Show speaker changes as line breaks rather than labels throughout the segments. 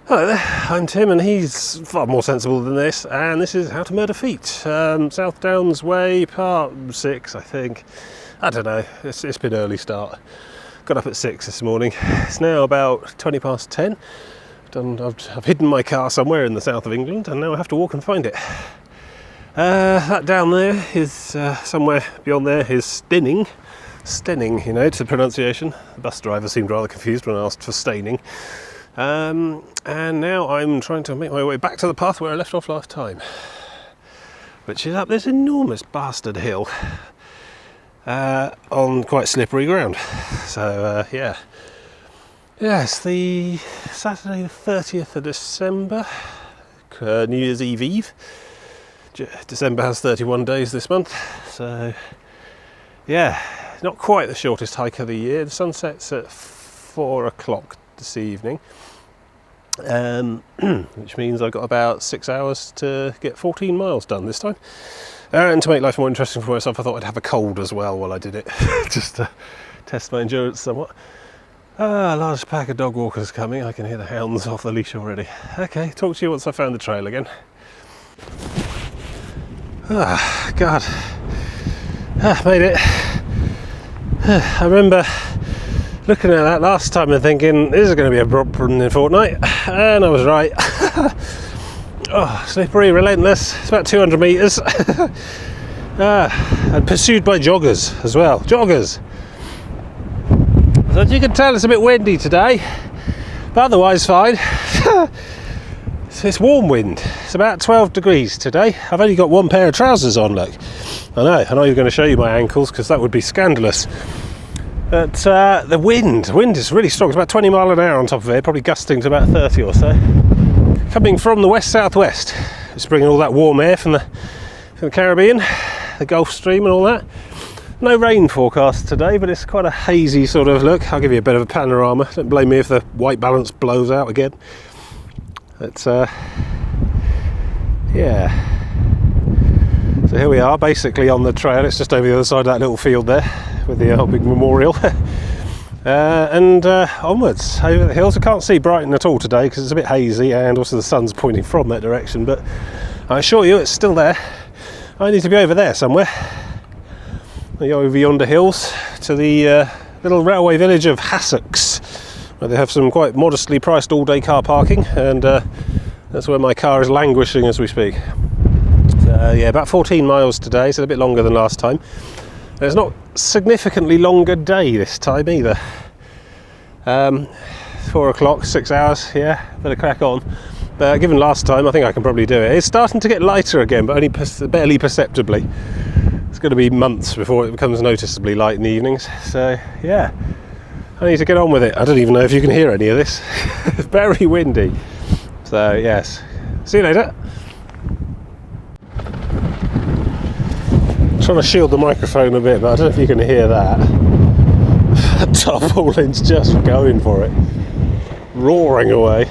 Hello there, I'm Tim and he's far more sensible than this, and this is How to Murder Feet. South Downs Way, part 6 I think. I don't know, it's been early start. Got up at 6 this morning. It's now about 20 past 10. I've hidden my car somewhere in the south of England and now I have to walk and find it. That down there is, somewhere beyond there is Steyning. Steyning, you know, it's the pronunciation. The bus driver seemed rather confused when I asked for Steyning. And now I'm trying to make my way back to the path where I left off last time, which is up this enormous bastard hill on quite slippery ground. So yeah, it's the Saturday the 30th of December, New Year's Eve. December has 31 days this month, so yeah, not quite the shortest hike of the year. The sun sets at 4 o'clock this evening, which means I've got about 6 hours to get 14 miles done this time. And to make life more interesting for myself, I thought I'd have a cold as well while I did it, just to test my endurance somewhat. A large pack of dog walkers coming. I can hear the hounds off the leash already. Okay, talk to you once I found the trail again. God. Made it. I remember looking at that last time and thinking, this is going to be a problem in a fortnight, and I was right. Slippery, relentless. It's about 200 metres. And pursued by joggers as well. Joggers. So as you can tell, it's a bit windy today, but otherwise fine. It's warm wind. It's about 12 degrees today. I've only got one pair of trousers on, look. I know you're going to show you my ankles because that would be scandalous. But the wind is really strong. It's about 20 mile an hour on top of it, probably gusting to about 30 or so. Coming from the west-southwest. It's bringing all that warm air from the Caribbean, the Gulf Stream and all that. No rain forecast today, but it's quite a hazy sort of look. I'll give you a bit of a panorama. Don't blame me if the white balance blows out again. But yeah. So here we are, basically on the trail. It's just over the other side of that little field there with the big memorial. And onwards over the hills. I can't see Brighton at all today because it's a bit hazy and also the sun's pointing from that direction, but I assure you it's still there. I need to be over there somewhere, over yonder hills to the little railway village of Hassocks, where they have some quite modestly priced all-day car parking, and that's where my car is languishing as we speak. Yeah, about 14 miles today, so a bit longer than last time. It's not significantly longer day this time either. 4 o'clock, 6 hours, yeah, better crack on. But given last time, I think I can probably do it. It's starting to get lighter again, but only barely perceptibly. It's going to be months before it becomes noticeably light in the evenings. So yeah, I need to get on with it. I don't even know if you can hear any of this. It's very windy. So yes, see you later. Trying to shield the microphone a bit, but I don't know if you can hear that. Tarpaulin's just going for it, roaring away.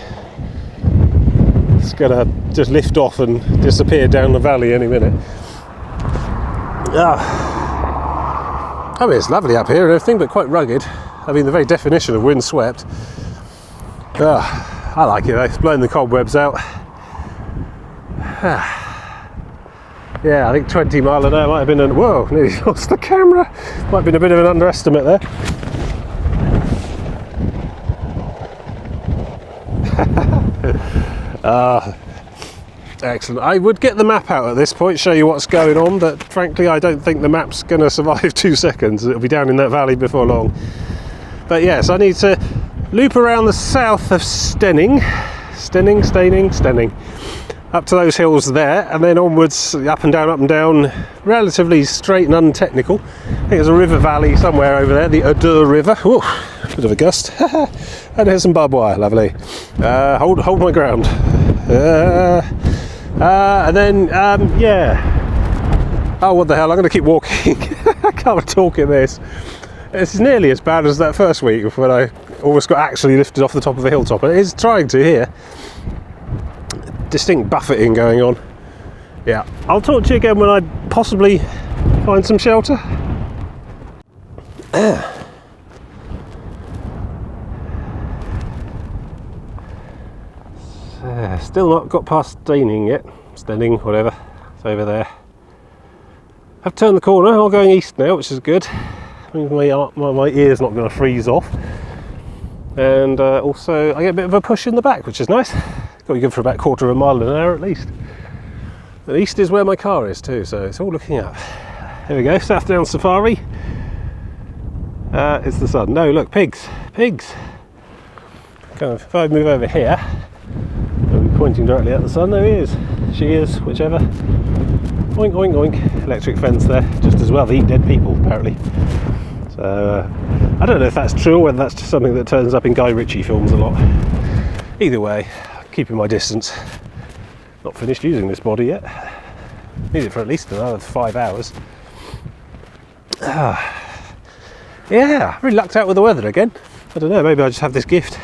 It's gonna just lift off and disappear down the valley any minute. I mean, it's lovely up here and everything, but quite rugged. I mean, the very definition of windswept. I like it though, it's blowing the cobwebs out. Yeah, I think 20 mile an hour might have been whoa, nearly lost the camera. Might have been a bit of an underestimate there. Excellent. I would get the map out at this point, show you what's going on, but frankly I don't think the map's going to survive 2 seconds. It'll be down in that valley before long. But yes, I need to loop around the south of Steyning. Steyning. Up to those hills there, and then onwards, up and down, relatively straight and untechnical. I think there's a river valley somewhere over there, the Adur River. Ooh, bit of a gust. And here's some barbed wire, lovely. Hold my ground. And then, yeah. Oh, what the hell, I'm going to keep walking. I can't talk in this. It's nearly as bad as that first week when I almost got actually lifted off the top of a hilltop. It is trying to here. Distinct buffeting going on. Yeah, I'll talk to you again when I possibly find some shelter. Still not got past Steyning yet. Steyning, whatever. It's over there. I've turned the corner, I'm going east now, which is good. I mean, my ear's not going to freeze off. And also I get a bit of a push in the back, which is nice. Got to be good for about 1/4 of a mile an hour at least. The east is where my car is too, so it's all looking up. There we go, South Down Safari. It's the sun. No, look, pigs. Pigs. Kind of, if I move over here, I'll be pointing directly at the sun. There he is. She is, whichever. Oink, oink, oink. Electric fence there, just as well. They eat dead people, apparently. So, I don't know if that's true or whether that's just something that turns up in Guy Ritchie films a lot. Either way, keeping my distance. Not finished using this body yet. Need it for at least another 5 hours. Yeah, really lucked out with the weather again. I don't know, maybe I just have this gift.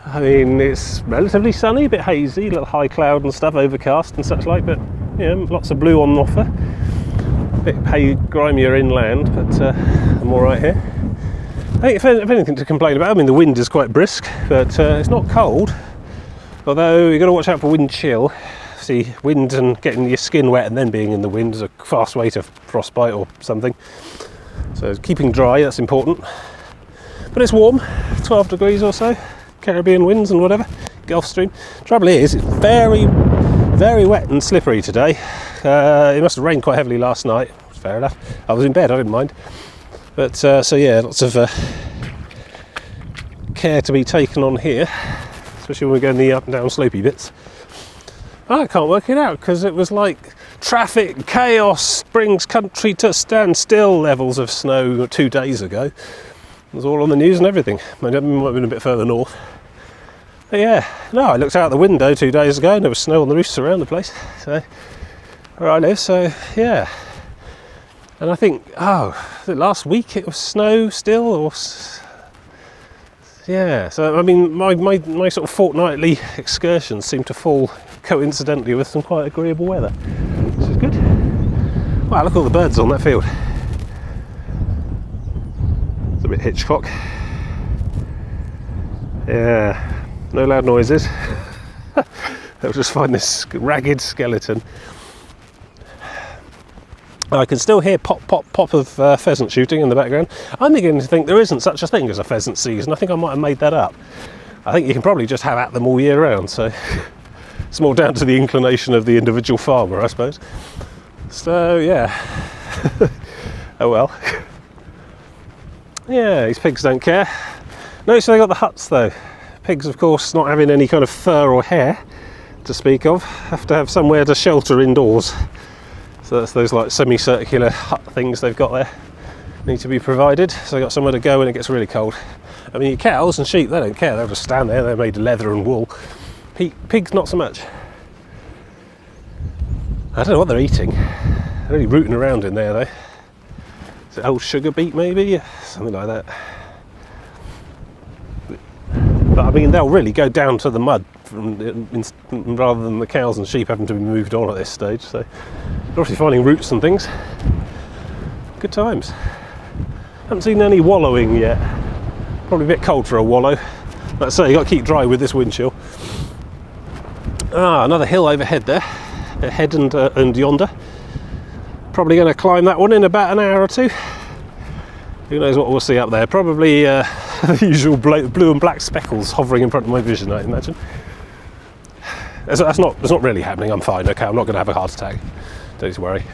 I mean, it's relatively sunny, a bit hazy, a little high cloud and stuff, overcast and such like, but you know, lots of blue on offer. A bit grimier inland, but I'm all right here. I think if anything to complain about, I mean the wind is quite brisk, but it's not cold. Although you've got to watch out for wind chill. See, wind and getting your skin wet and then being in the wind is a fast way to frostbite or something. So keeping dry, that's important. But it's warm, 12 degrees or so. Caribbean winds and whatever, Gulf Stream. Trouble is, it's very, very wet and slippery today. It must have rained quite heavily last night. Fair enough. I was in bed, I didn't mind. But so yeah, lots of care to be taken on here, especially when we go in the up and down slopey bits. I can't work it out because it was like traffic chaos brings country to standstill levels of snow 2 days ago. It was all on the news and everything. Might have been a bit further north. But yeah, no, I looked out the window 2 days ago and there was snow on the roofs around the place. So where I live, so yeah. And I think, last week it was snow still, or yeah. So I mean, my sort of fortnightly excursions seem to fall coincidentally with some quite agreeable weather, which is good. Wow, look at all the birds on that field. It's a bit Hitchcock. Yeah, no loud noises. They'll just find this ragged skeleton. I can still hear pop, pop, pop of pheasant shooting in the background. I'm beginning to think there isn't such a thing as a pheasant season. I think I might have made that up. I think you can probably just have at them all year round, so it's more down to the inclination of the individual farmer, I suppose. So, yeah. Oh well. Yeah, these pigs don't care. Notice they got the huts though. Pigs, of course, not having any kind of fur or hair to speak of, have to have somewhere to shelter indoors. So that's those like semicircular hut things they've got there. Need to be provided, so they've got somewhere to go when it gets really cold. I mean, your cows and sheep, they don't care, they'll just stand there, they're made of leather and wool. Pigs, not so much. I don't know what they're eating. They're really rooting around in there though. Is it old sugar beet maybe? Something like that. But I mean, they'll really go down to the mud rather than the cows and sheep having to be moved on at this stage. So they're obviously finding roots and things. Good times. Haven't seen any wallowing yet. Probably a bit cold for a wallow. Like I say, you've got to keep dry with this wind chill. Another hill overhead there. Ahead and yonder. Probably going to climb that one in about an hour or two. Who knows what we'll see up there. Probably the usual blue and black speckles hovering in front of my vision, I imagine. That's not really happening. I'm fine. Okay, I'm not going to have a heart attack. Don't need to worry.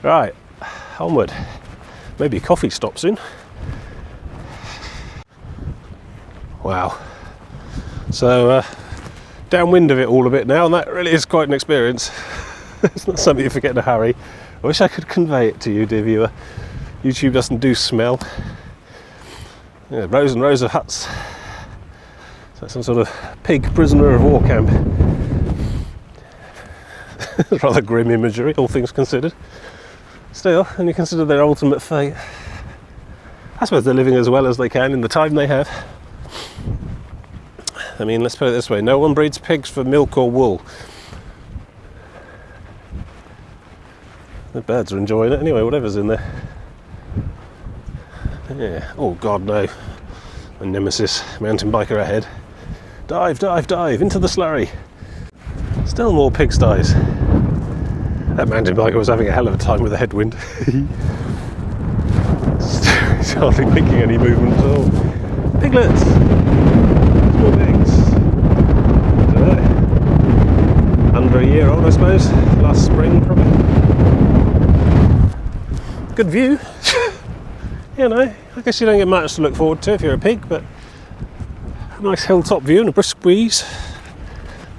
Right, onward. Maybe a coffee stop soon. Wow. So downwind of it all a bit now, and that really is quite an experience. It's not something you forget in a hurry. I wish I could convey it to you, dear viewer. YouTube doesn't do smell. Yeah, rows and rows of huts. So some sort of pig prisoner of war camp. Rather grim imagery, all things considered. Still, when you consider their ultimate fate, I suppose they're living as well as they can in the time they have. I mean, let's put it this way, no one breeds pigs for milk or wool. The birds are enjoying it anyway, whatever's in there. Yeah, oh god no. A nemesis mountain biker ahead. Dive, dive, dive into the slurry. Still more pigsties. That mountain biker was having a hell of a time with the headwind. He's hardly making any movement at all. Piglets! Small pigs. Under a year old, I suppose. Last spring, probably. Good view. You know, I guess you don't get much to look forward to if you're a pig, but a nice hilltop view and a brisk breeze.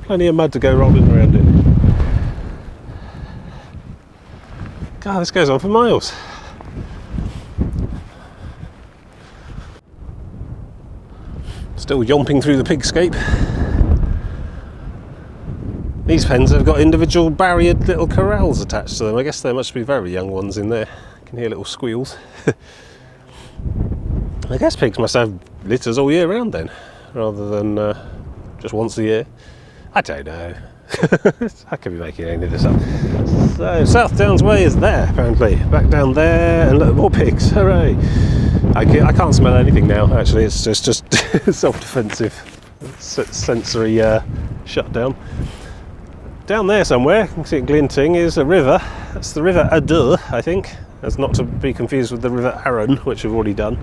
Plenty of mud to go rolling around in. God, this goes on for miles. Still yomping through the pigscape. These pens have got individual barriered little corrals attached to them. I guess there must be very young ones in there. You can hear little squeals. I guess pigs must have litters all year round then, rather than just once a year. I don't know. I could be making any of this up. So South Downs Way is there apparently. Back down there and look, more pigs. Hooray! I can't smell anything now. Actually, it's just self-defensive sensory shutdown. Down there somewhere, you can see it glinting, is a river. That's the River Adur, I think. That's not to be confused with the River Arun, which we've already done.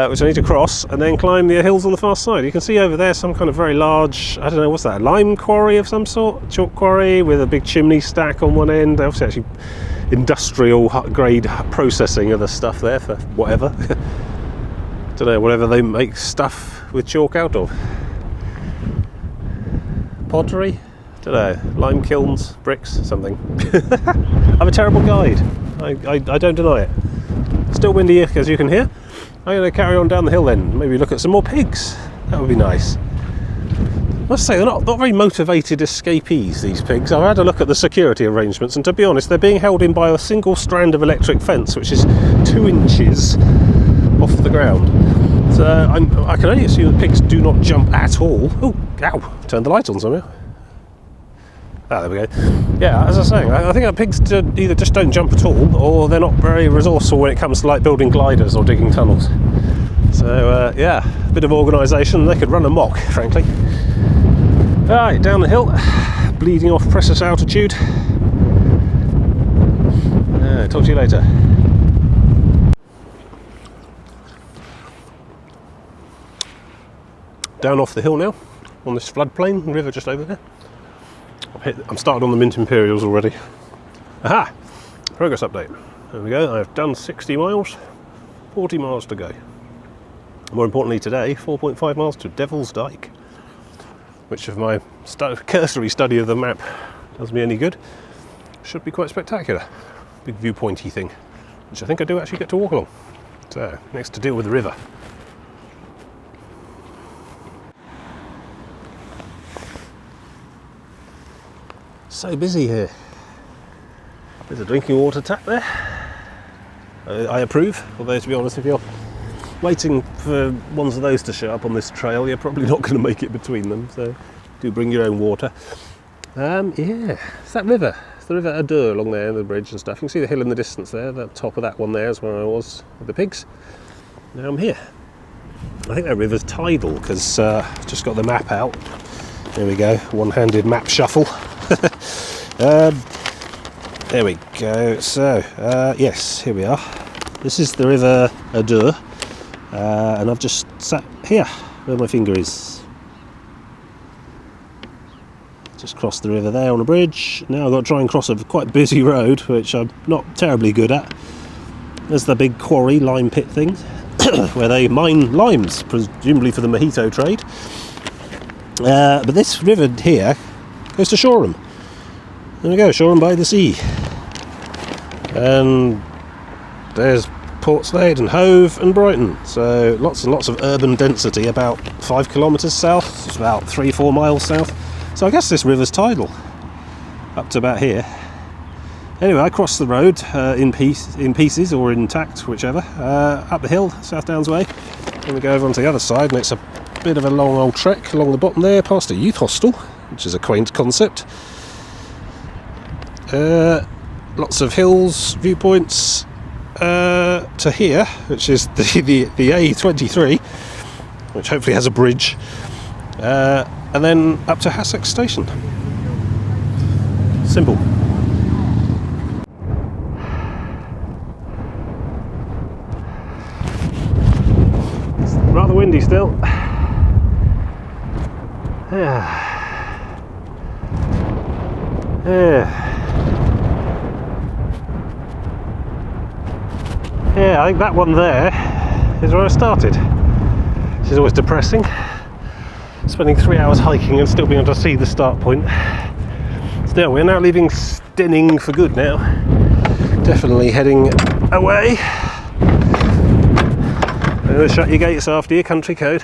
Which I need to cross and then climb the hills on the far side. You can see over there some kind of very large, I don't know, what's that, a lime quarry of some sort? Chalk quarry with a big chimney stack on one end. Obviously actually industrial grade processing of the stuff there for whatever. Don't know, whatever they make stuff with chalk out of. Pottery? Don't know, lime kilns, bricks, something. I'm a terrible guide. I don't deny it. Still windy as you can hear. I'm going to carry on down the hill then, maybe look at some more pigs. That would be nice. I must say, they're not very motivated escapees, these pigs. I've had a look at the security arrangements, and to be honest, they're being held in by a single strand of electric fence, which is 2 inches off the ground. So I can only assume that pigs do not jump at all. Oh, ow, turned the light on somehow. Ah, there we go. Yeah, as I was saying, I think that pigs either just don't jump at all, or they're not very resourceful when it comes to like building gliders or digging tunnels. So yeah, a bit of organisation, they could run amok, frankly. Alright, down the hill, bleeding off precious altitude. Talk to you later. Down off the hill now, on this floodplain, river just over there. I'm started on the Mint Imperials already. Aha! Progress update. There we go, I've done 60 miles, 40 miles to go. More importantly today, 4.5 miles to Devil's Dyke, which if my cursory study of the map does me any good, should be quite spectacular. Big viewpointy thing, which I think I do actually get to walk along. So, next to deal with the river. So busy here. There's a drinking water tap there. I approve, although to be honest, if you're waiting for ones of those to show up on this trail, you're probably not going to make it between them, so do bring your own water. Yeah, it's that river. It's the River Adur along there, the bridge and stuff. You can see the hill in the distance there. The top of that one there is where I was with the pigs. Now I'm here. I think that river's tidal because I've just got the map out. There we go, one-handed map shuffle. There we go. So, yes, here we are. This is the River Adur, and I've just sat here where my finger is. Just crossed the river there on a bridge. Now I've got to try and cross a quite busy road, which I'm not terribly good at. There's the big quarry, lime pit thing, where they mine limes, presumably for the mojito trade. But this river here goes to Shoreham. There we go, Shoreham by the sea. And there's Portslade and Hove and Brighton. So lots and lots of urban density, about 5 kilometres south. It's about 3-4 miles south. So I guess this river's tidal up to about here. Anyway, I crossed the road in pieces or intact, whichever, up the hill, South Downs Way. Then we go over onto the other side, and it's a bit of a long old trek along the bottom there, past a youth hostel, which is a quaint concept. Lots of hills, viewpoints to here, which is the A23, which hopefully has a bridge. and then up to Hassex Station. Simple. It's rather windy still. Yeah, I think that one there is where I started. Which is always depressing. Spending 3 hours hiking and still being able to see the start point. Still, we're now leaving Steyning for good now. Definitely heading away. Shut your gates after your country code.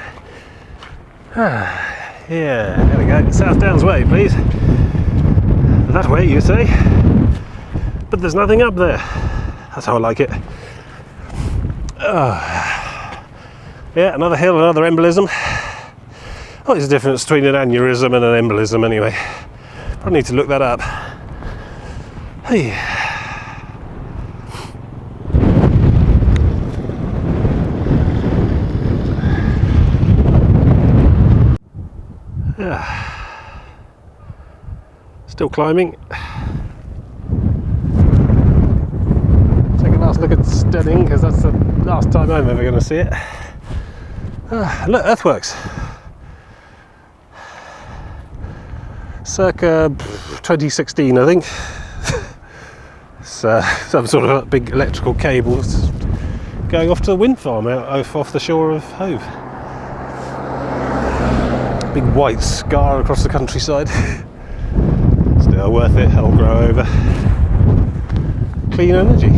Yeah, there we go. South Downs Way, please. That way, you say? But there's nothing up there. That's how I like it. Yeah, another hill, another embolism. What is the difference between an aneurysm and an embolism anyway? I need to look that up. Hey. Yeah. Still climbing. Take a last look at Steyning because that's the last time I'm ever going to see it. Look, earthworks. Circa 2016, I think. It's some sort of big electrical cables going off to the wind farm out off the shore of Hove. Big white scar across the countryside. Still worth it, it'll grow over. Clean energy,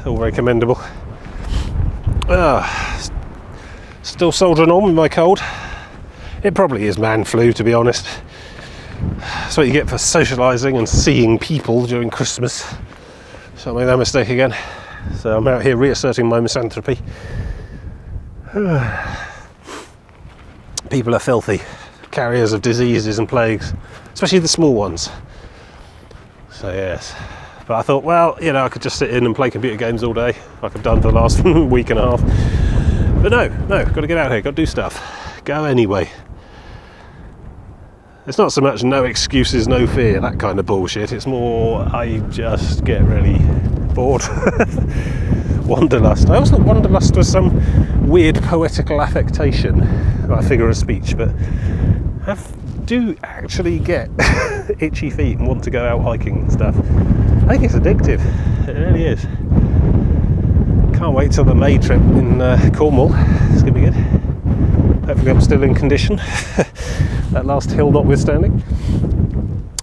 all very commendable. Still soldiering on with my cold. It probably is man flu, to be honest. That's what you get for socialising and seeing people during Christmas. So I'll make that mistake again. So I'm out here reasserting my misanthropy. People are filthy, carriers of diseases and plagues, especially the small ones. So yes, but I thought, well, you know, I could just sit in and play computer games all day, like I've done for the last week and a half. But no, got to get out here, got to do stuff. Go anyway. It's not so much no excuses, no fear, that kind of bullshit. It's more, I just get really bored. Wanderlust. I always thought wanderlust was some weird poetical affectation, like figure of speech, but I do actually get itchy feet and want to go out hiking and stuff. I think it's addictive. It really is. Can't wait till the May trip in Cornwall. It's going to be good. Hopefully I'm still in condition. That last hill notwithstanding.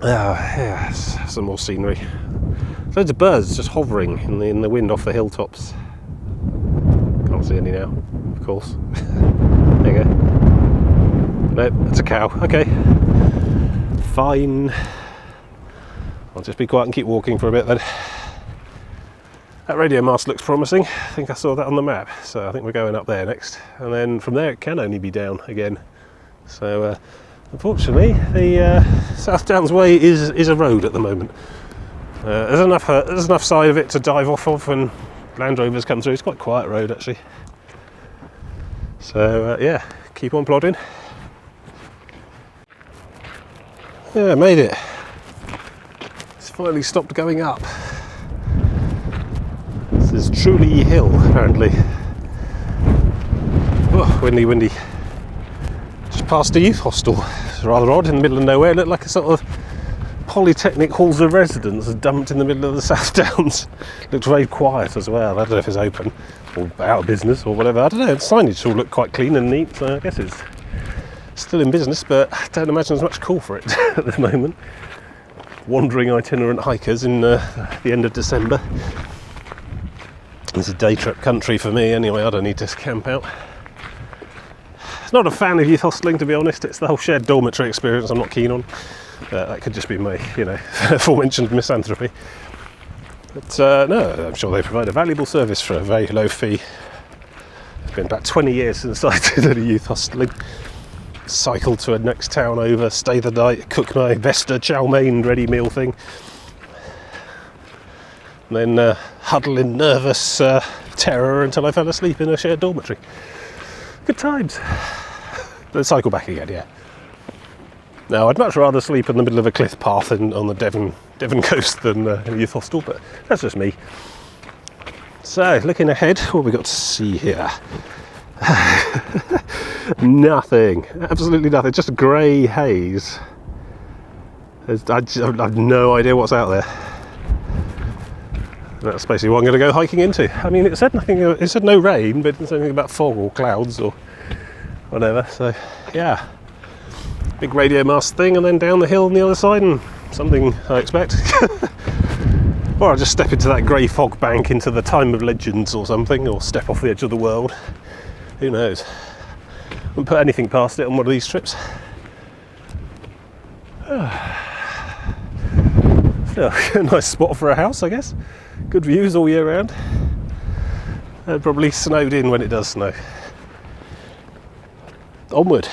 Yes, some more scenery. Loads of birds just hovering in the wind off the hilltops. Can't see any now, of course. There you go. Nope, that's a cow. Okay. Fine. I'll just be quiet and keep walking for a bit then. That radio mast looks promising. I think I saw that on the map, so I think we're going up there next. And then from there it can only be down again. So unfortunately the South Downs Way is a road at the moment. There's enough side of it to dive off of when Land Rovers come through. It's quite a quiet road actually. So yeah, keep on plodding. Yeah, made it. It's finally stopped going up. This is truly hill, apparently. Oh, windy. Just past a youth hostel. It's rather odd, in the middle of nowhere. It looked like a sort of polytechnic halls of residence dumped in the middle of the South Downs. Looked very quiet as well. I don't know if it's open or out of business or whatever. I don't know. The signage all looked quite clean and neat, so I guess it's still in business, but I don't imagine there's much call for it at the moment. Wandering itinerant hikers in the end of December. It's a day trip country for me anyway. I don't need to camp out. Not a fan of youth hosteling, to be honest. It's the whole shared dormitory experience I'm not keen on. That could just be my, aforementioned misanthropy. But no, I'm sure they provide a valuable service for a very low fee. It's been about 20 years since I did any youth hosteling. Cycle to a next town over, stay the night, cook my Vesta chow mein ready meal thing. And then huddle in nervous terror until I fell asleep in a shared dormitory. Good times. Then cycle back again, yeah. No, I'd much rather sleep in the middle of a cliff path on the Devon coast than in Youth Hostel, but that's just me. So, looking ahead, what have we got to see here? Nothing, absolutely nothing, just a grey haze. I have no idea what's out there. That's basically what I'm going to go hiking into. I mean, it said nothing, it said no rain, but it didn't say anything about fog or clouds or whatever, so yeah. Big radio mast thing, and then down the hill on the other side, and something I expect. Or I'll just step into that grey fog bank into the time of legends or something, or step off the edge of the world. Who knows? Wouldn't put anything past it on one of these trips. Still, a nice spot for a house, I guess. Good views all year round. And probably snowed in when it does snow. Onward.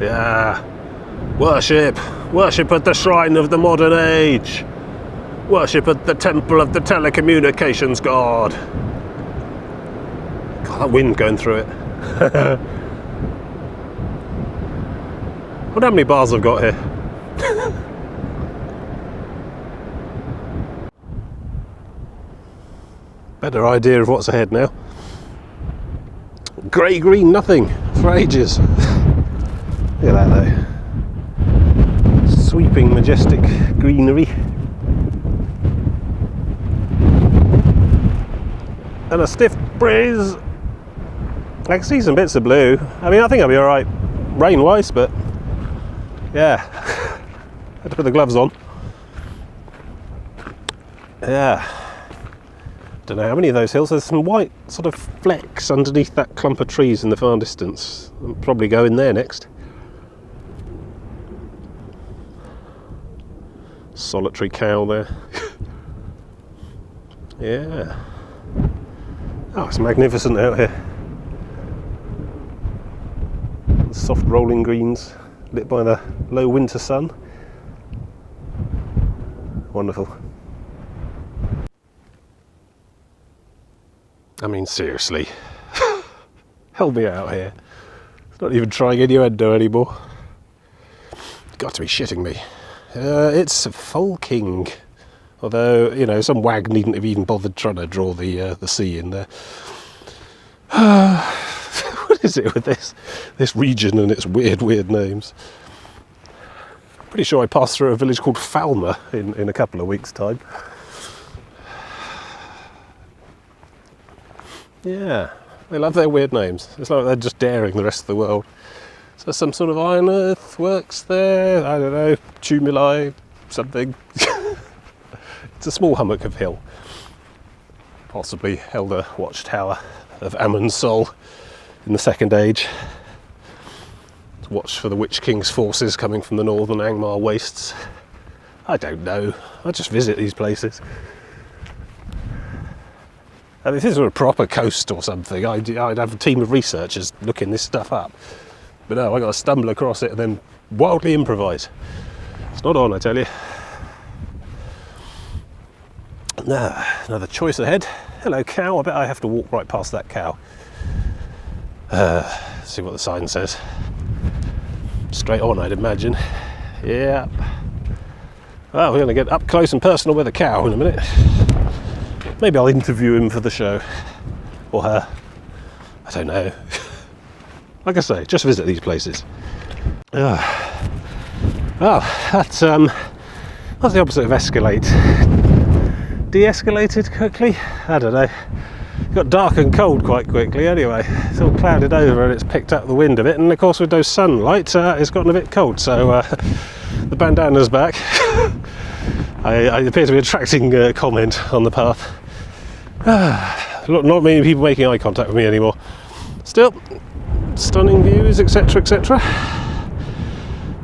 Yeah. Worship at the shrine of the modern age. Worship at the temple of the telecommunications god. God, that wind going through it. I wonder how many bars I've got here. Better idea of what's ahead now. Grey green nothing for ages. Look at that though. Sweeping majestic greenery. And a stiff breeze. I can see some bits of blue. I mean, I think I'll be alright rain-wise, but yeah. Had to put the gloves on. Yeah. Don't know how many of those hills. There's some white sort of flecks underneath that clump of trees in the far distance. I'll probably go in there next. Solitary cow there. Yeah. Oh, it's magnificent out here. Soft rolling greens lit by the low winter sun. Wonderful. I mean, seriously. Help me out here. It's not even trying innuendo anymore. You've got to be shitting me. It's Folking. Although, you know, some wag needn't have even bothered trying to draw the sea in there. What is it with this region and its weird names? Pretty sure I passed through a village called Falmer in a couple of weeks' time. Yeah, they love their weird names. It's like they're just daring the rest of the world. So some sort of iron earth works there. I don't know, tumuli, something. It's a small hummock of hill. Possibly held a watchtower of Ammon's soul in the Second Age. To watch for the Witch King's forces coming from the northern Angmar wastes. I don't know. I just visit these places. I mean, if this were a proper coast or something, I'd have a team of researchers looking this stuff up. But no, I got to stumble across it and then wildly improvise. It's not on, I tell you. Now, another choice ahead. Hello, cow. I bet I have to walk right past that cow. See what the sign says. Straight on, I'd imagine. Yeah. Well, we're going to get up close and personal with a cow in a minute. Maybe I'll interview him for the show. Or her. I don't know. Like I say, just visit these places. Well, that's the opposite of escalate. De-escalated quickly? I don't know. It got dark and cold quite quickly anyway. It's all clouded over and it's picked up the wind a bit, and of course with no sunlight it's gotten a bit cold, so the bandana's back. I appear to be attracting comment on the path. Not many people making eye contact with me anymore. Still, stunning views, etc, etc.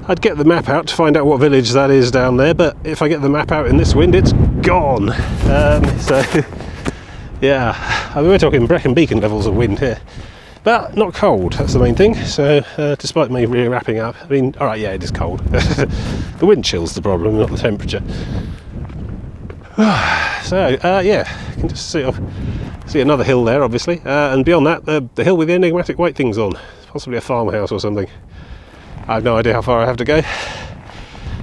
I'd get the map out to find out what village that is down there, but if I get the map out in this wind, it's gone. So, yeah, I mean, we're talking Brecon Beacon levels of wind here, but not cold, that's the main thing. So, despite me wrapping up, I mean, alright, yeah, it is cold. The wind chill's the problem, not the temperature. So, yeah, you can just See another hill there, obviously, and beyond that, the hill with the enigmatic white things on. Possibly a farmhouse or something. I have no idea how far I have to go.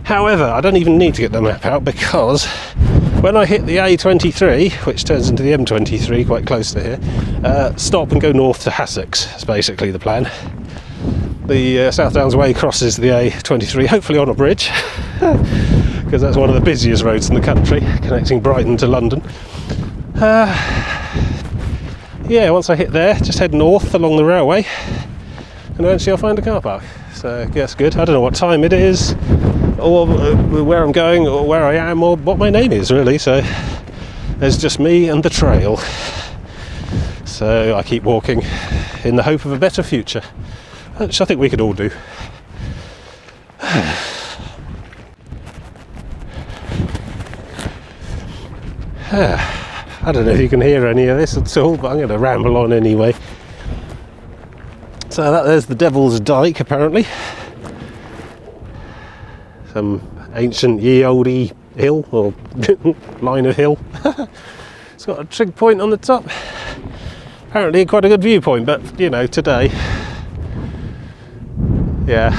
However, I don't even need to get the map out, because when I hit the A23, which turns into the M23 quite close to here, stop and go north to Hassocks. That's basically the plan. The South Downs Way crosses the A23, hopefully on a bridge, because that's one of the busiest roads in the country, connecting Brighton to London. Yeah, once I hit there, just head north along the railway, and eventually I'll find a car park. So that's good. I don't know what time it is, or where I'm going, or where I am, or what my name is, really. So there's just me and the trail. So I keep walking in the hope of a better future, which I think we could all do. I don't know if you can hear any of this at all, but I'm going to ramble on anyway. So there's the Devil's Dyke, apparently. Some ancient ye olde hill, or line of hill. It's got a trig point on the top. Apparently quite a good viewpoint, but you know, today, yeah,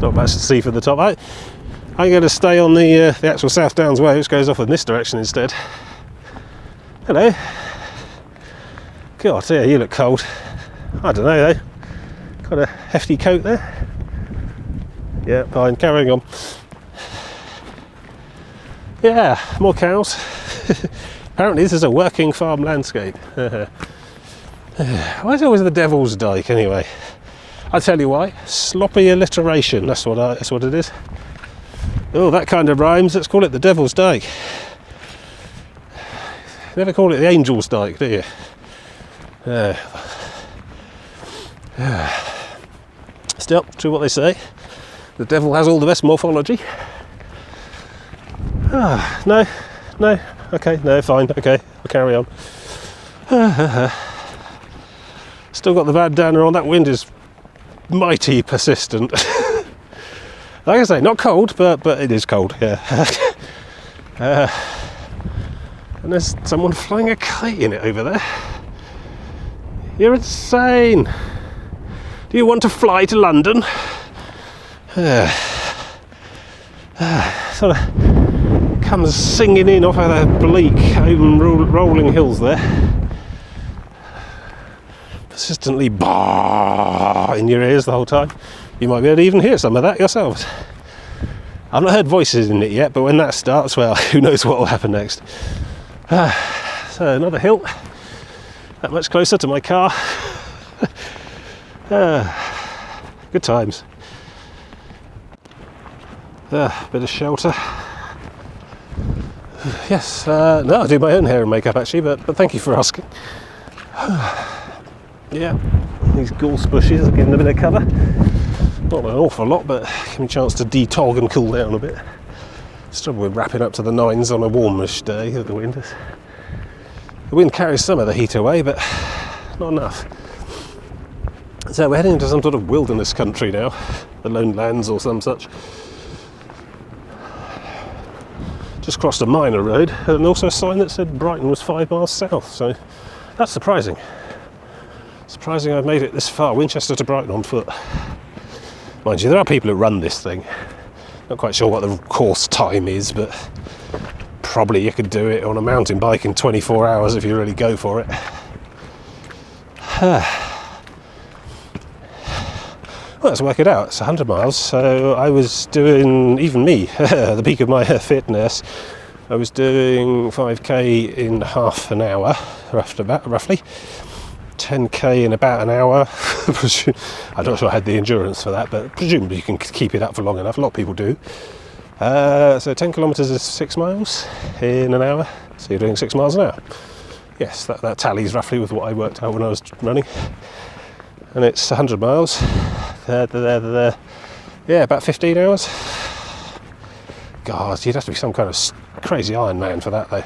not much to see from the top. I'm going to stay on the actual South Downs Way, which goes off in this direction instead. Hello. God, yeah, you look cold. I don't know though. Got a hefty coat there. Yeah, fine, carrying on. Yeah, more cows. Apparently this is a working farm landscape. Why is it always the Devil's Dyke anyway? I'll tell you why. Sloppy alliteration, that's what it is. Oh, that kind of rhymes. Let's call it the Devil's Dyke. Never call it the Angel's Dyke, do you? Still, true what they say. The devil has all the best morphology. No, okay, no, fine, okay, I'll carry on. Still got the bandana on. That wind is mighty persistent. Like I say, not cold, but it is cold, yeah. And there's someone flying a kite in it over there. You're insane. Do you want to fly to London? Sort of comes singing in off of the bleak, open, rolling hills there. Persistently bah in your ears the whole time. You might be able to even hear some of that yourselves. I've not heard voices in it yet, but when that starts, well, who knows what will happen next. So another hill, that much closer to my car. Good times. Bit of shelter. Yes, no, I do my own hair and makeup actually, but thank you for asking. Yeah, these gorse bushes are giving a bit of cover. Not an awful lot, but give me a chance to detog and cool down a bit. Struggle with wrapping up to the nines on a warmish day at the winters. The wind carries some of the heat away, but not enough. So we're heading into some sort of wilderness country now, the Lone Lands or some such. Just crossed a minor road, and also a sign that said Brighton was 5 miles south, so that's surprising. Surprising I've made it this far, Winchester to Brighton on foot. Mind you, there are people who run this thing. Not quite sure what the course time is, but probably you could do it on a mountain bike in 24 hours if you really go for it. Well, let's work it out. It's 100 miles, so I was doing, even me, the peak of my fitness, I was doing 5k in half an hour, roughly. 10k in about an hour. I'm not sure I had the endurance for that, but presumably you can keep it up for long enough. A lot of people do. So 10 kilometres is 6 miles in an hour, so you're doing 6 miles an hour. Yes, that tallies roughly with what I worked out when I was running. And it's 100 miles. Yeah, about 15 hours. God, you'd have to be some kind of crazy Iron Man for that though.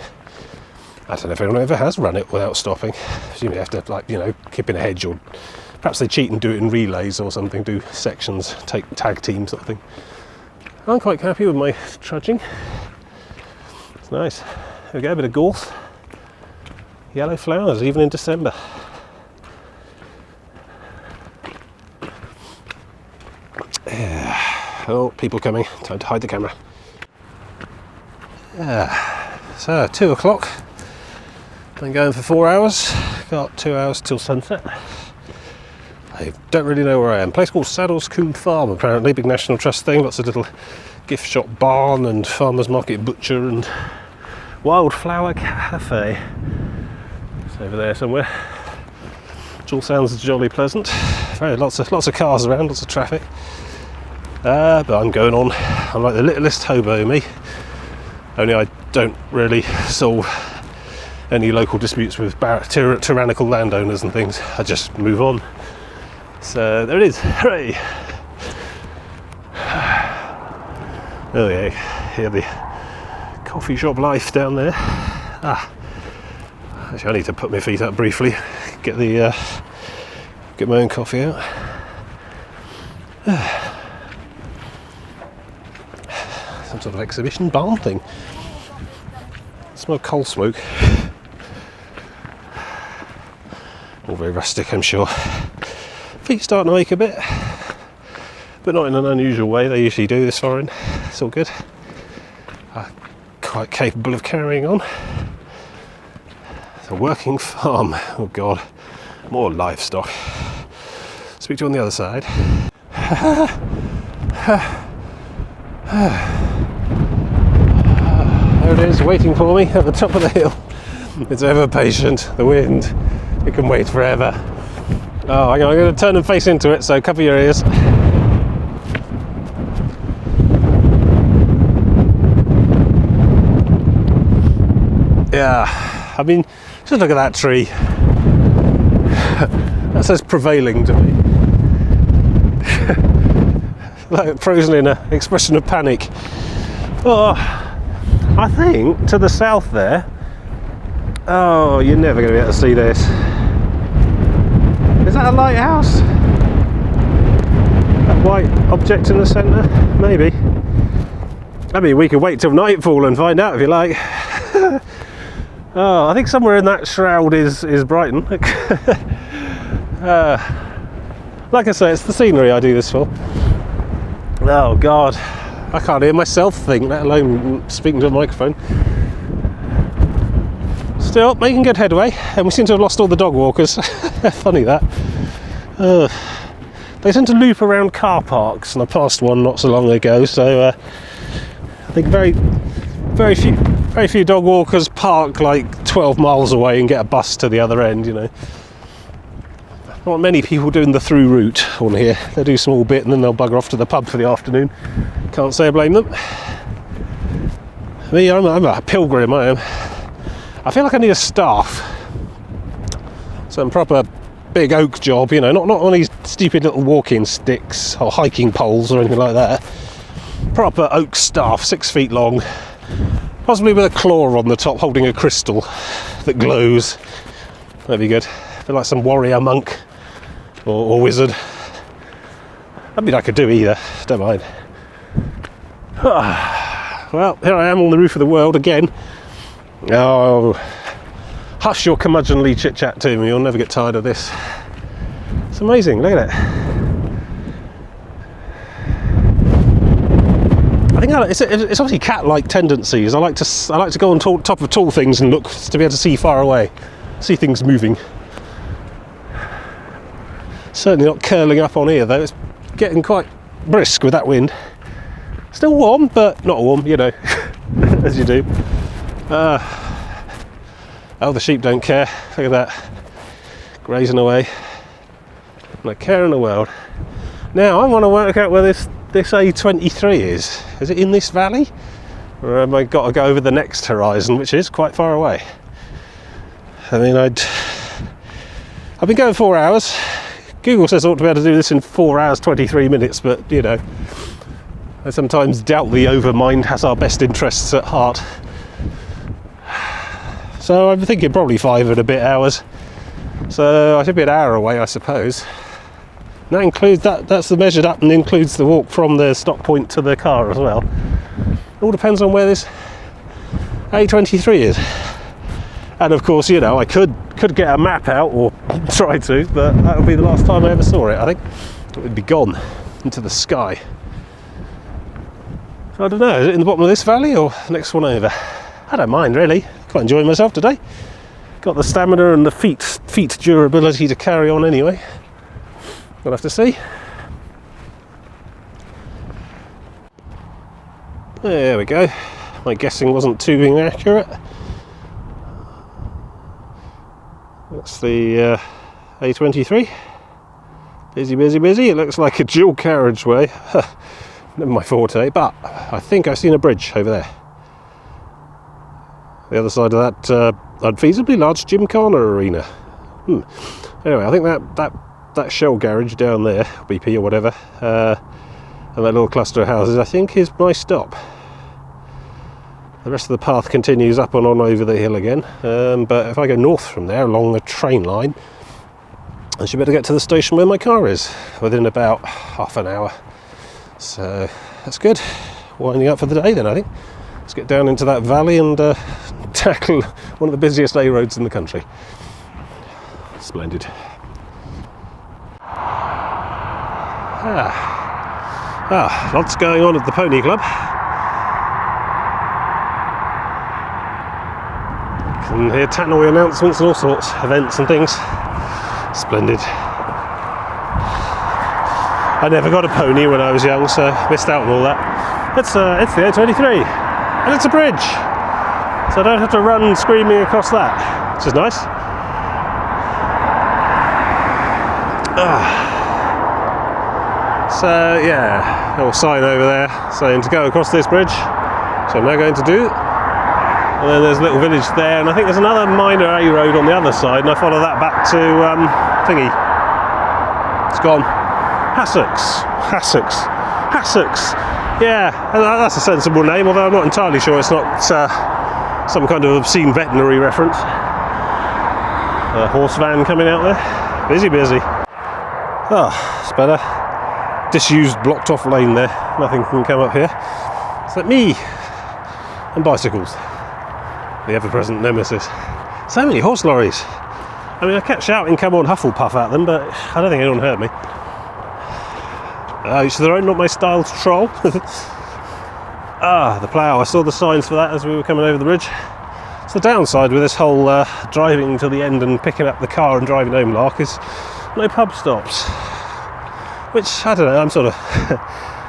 I don't know if anyone ever has run it without stopping. You have to, like, you know, keep in a hedge, or perhaps they cheat and do it in relays or something, do sections, take tag team sort of thing. I'm quite happy with my trudging. It's nice. There we go, a bit of gorse. Yellow flowers, even in December. Yeah. Oh, people coming. Time to hide the camera. Yeah. So, 2 o'clock. Been going for 4 hours. Got 2 hours till sunset. I don't really know where I am. A place called Saddlescombe Farm, apparently. Big National Trust thing. Lots of little gift shop barn and farmer's market butcher and wildflower cafe. It's over there somewhere. Which all sounds jolly pleasant. Lots of cars around, lots of traffic. But I'm going on. I'm like the littlest hobo, me. Only I don't really solve any local disputes with tyrannical landowners and things. I just move on. So there it is. Hooray! Oh yeah, here the coffee shop life down there. Actually I need to put my feet up briefly, get my own coffee out. Some sort of exhibition barn thing. Smell coal smoke. All very rustic, I'm sure. Feet starting to ache a bit, but not in an unusual way. They usually do this far in. It's all good. Quite capable of carrying on. It's a working farm. Oh God, more livestock. Speak to you on the other side. There it is, waiting for me at the top of the hill. It's ever patient. The wind, it can wait forever. Oh, I'm going to turn and face into it, so cover your ears. Yeah, I mean, just look at that tree. That says prevailing to me. Like frozen in an expression of panic. Oh, I think to the south there. Oh, you're never going to be able to see this. Is that a lighthouse? That white object in the centre? Maybe. I mean, we could wait till nightfall and find out if you like. Oh, I think somewhere in that shroud is Brighton. Like I say, it's the scenery I do this for. Oh God, I can't hear myself think, let alone speaking to a microphone. Still making good headway, and we seem to have lost all the dog walkers. Funny that. They tend to loop around car parks, and I passed one not so long ago. So I think very few dog walkers park like 12 miles away and get a bus to the other end. You know, not many people doing the through route on here. They do a small bit and then they'll bugger off to the pub for the afternoon. Can't say I blame them. Me, I'm a pilgrim. I am. I feel like I need a staff, some proper big oak job, you know, not on these stupid little walking sticks or hiking poles or anything like that. Proper oak staff, 6 feet long, possibly with a claw on the top holding a crystal that glows. That'd be good. A bit like some warrior monk or wizard. I mean, I could do either, don't mind. Well, here I am on the roof of the world again. Oh, hush your curmudgeonly chit chat to me, you'll never get tired of this. It's amazing, look at it. I think it's obviously cat-like tendencies. I like to go on top of tall things and look to be able to see far away, see things moving. Certainly not curling up on here though. It's getting quite brisk with that wind. Still warm, but not warm, you know, as you do. Oh, the sheep don't care. Look at that, grazing away. Not a care in the world. Now I want to work out where this A23 is. Is it in this valley, or have I got to go over the next horizon, which is quite far away? I mean, I've been going 4 hours. Google says I ought to be able to do this in 4 hours 23 minutes, but you know, I sometimes doubt the overmind has our best interests at heart. So I'm thinking probably 5 and a bit hours. So I should be an hour away, I suppose. And that includes that's the measured up and includes the walk from the stop point to the car as well. It all depends on where this A23 is. And of course, you know, I could get a map out, or try to, but that would be the last time I ever saw it, I think. It would be gone into the sky. So I don't know, is it in the bottom of this valley or next one over? I don't mind, really. Quite enjoying myself today. Got the stamina and the feet durability to carry on anyway. We'll have to see. There we go. My guessing wasn't too inaccurate. That's the A23. Busy, busy, busy. It looks like a dual carriageway. Never my forte, but I think I've seen a bridge over there. The other side of that unfeasibly large Gymkhana arena. Anyway, I think that shell garage down there, BP or whatever, and that little cluster of houses, I think is my stop. The rest of the path continues up and on over the hill again, but if I go north from there along the train line, I should better get to the station where my car is within about half an hour. So that's good. Winding up for the day then, I think. Let's get down into that valley and tackle one of the busiest A roads in the country. Splendid. Lots going on at the Pony Club. Can hear tannoy announcements and all sorts, events and things. Splendid. I never got a pony when I was young, so missed out on all that. It's the A23, and it's a bridge, so I don't have to run screaming across that, which is nice. So yeah, a little sign over there saying to go across this bridge, so I'm now going to do. And then there's a little village there, and I think there's another minor A road on the other side, and I follow that back to thingy. It's gone. Hassocks. Yeah, that's a sensible name, although I'm not entirely sure it's not some kind of obscene veterinary reference. A horse van coming out there. Busy. It's better. Disused, blocked off lane there. Nothing can come up here. Except me and bicycles. The ever-present nemesis. So many horse lorries. I mean, I kept shouting "come on Hufflepuff" at them, but I don't think anyone heard me. Each to their own, not my style to troll. The plough. I saw the signs for that as we were coming over the bridge. It's the downside with this whole driving to the end and picking up the car and driving home lark is no pub stops. Which, I don't know, I'm sort of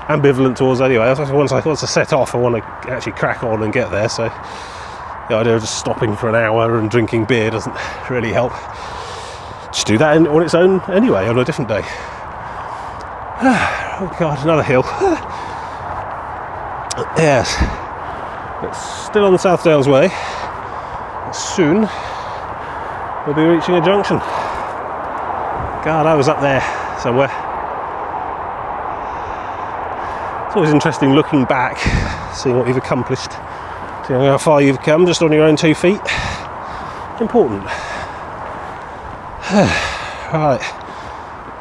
ambivalent towards anyway. Once I set off, I want to actually crack on and get there, so the idea of just stopping for an hour and drinking beer doesn't really help. Just do that on its own anyway, on a different day. Oh god, another hill. Yes, it's still on the South Dales Way. Soon we'll be reaching a junction. God, I was up there somewhere. It's always interesting looking back, seeing what you've accomplished, seeing how far you've come just on your own 2 feet. Important. Right,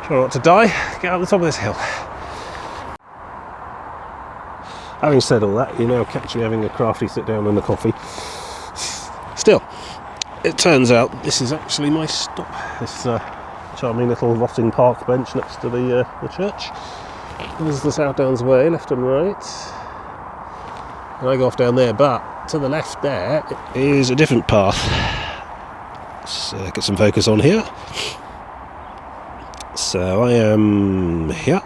try not to die, get up the top of this hill. Having said all that, you now catch me having a crafty sit down and a coffee. Still, it turns out this is actually my stop. This charming little rotting park bench next to the church. This is the South Downs Way, left and right. And I go off down there, but to the left there is a different path. Let's get some focus on here. So I am here,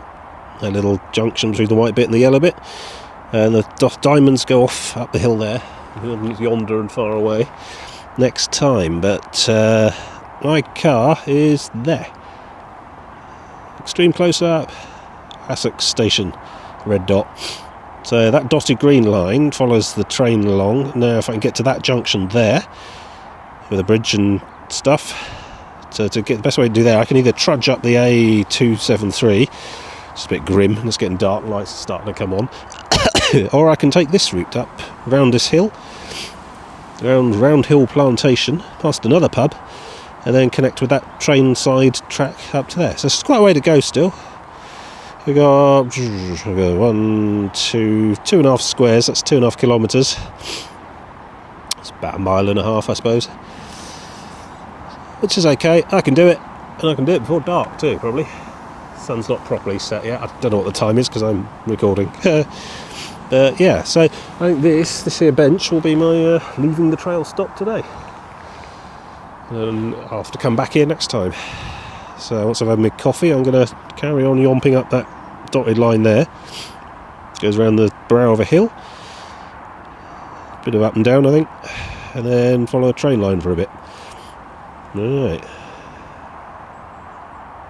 a little junction between the white bit and the yellow bit, and the diamonds go off up the hill there, yonder and far away, next time, but my car is there. Extreme close up. Essex station, red dot. So that dotted green line follows the train along. Now if I can get to that junction there with a bridge and stuff, so to get the best way to do that, I can either trudge up the A273, it's a bit grim and it's getting dark, lights are starting to come on, or I can take this route up round this hill, around Round Hill Plantation, past another pub, and then connect with that train side track up to there. So it's quite a way to go still. We got 2.5 squares, that's 2.5 kilometres. It's about 1.5 miles, I suppose. which is okay. I can do it, and I can do it before dark too, probably. Sun's not properly set yet. I don't know what the time is because I'm recording. Yeah, so I think this here bench will be my leaving the trail stop today. And I'll have to come back here next time. So once I've had my coffee, I'm going to carry on yomping up that dotted line there. It goes around the brow of a hill. Bit of up and down, I think. And then follow a train line for a bit. Right.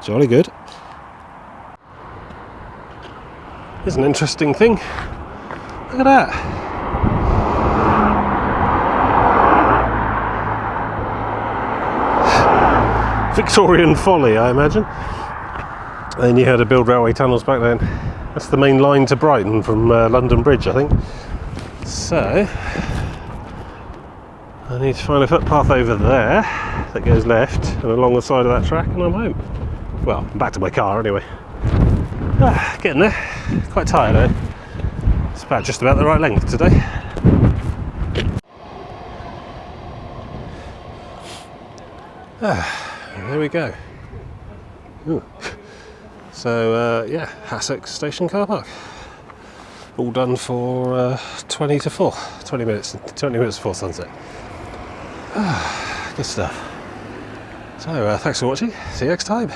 Jolly good. Here's an interesting thing. Look at that. Victorian folly, I imagine. They knew how to build railway tunnels back then. That's the main line to Brighton from London Bridge, I think. So, I need to find a footpath over there that goes left and along the side of that track, and I'm home. Well, I'm back to my car anyway. Getting there. Quite tired though. It's about just about the right length today. There we go. Ooh. So yeah, Hassex Station car park. All done for 20 to 4. 20 minutes before sunset. Good stuff. So thanks for watching. See you next time.